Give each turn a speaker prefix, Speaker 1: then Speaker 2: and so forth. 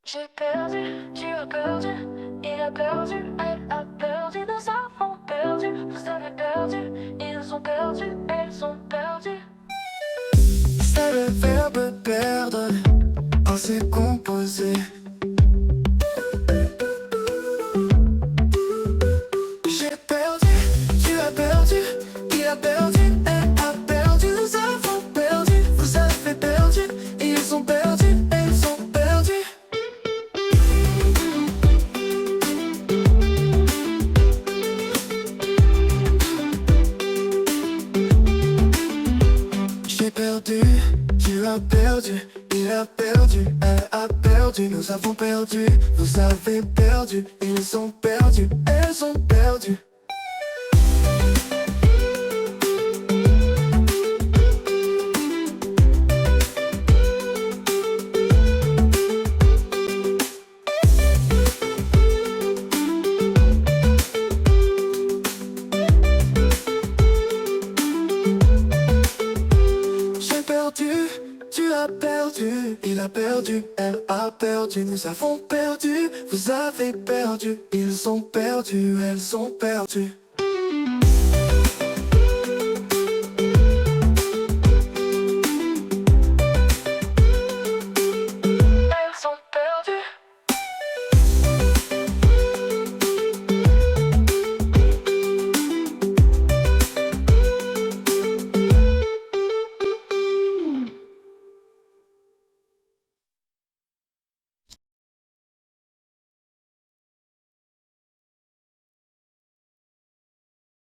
Speaker 1: J'ai perdu, tu as perdu, il a perdu, elle a perdu, nous avons perdu, vous avez perdu, ils ont perdu, elles ont perdu.
Speaker 2: C'est le verbe perdre, pensée composée. J'ai perdu, tu as perdu, il a perdu, elle a perdu, nous avons perdu, vous avez perdu, ils ont perdu, elles ont perdu. J'ai perdu, tu as perdu, il a perdu, elle a perdu, nous avons perdu, vous avez perdu, ils ont perdu, elles ont perdu. J'ai perdu, tu as perdu, il a perdu, elle a perdu, nous avons perdu, vous avez perdu, ils ont perdu, elles ont perdu.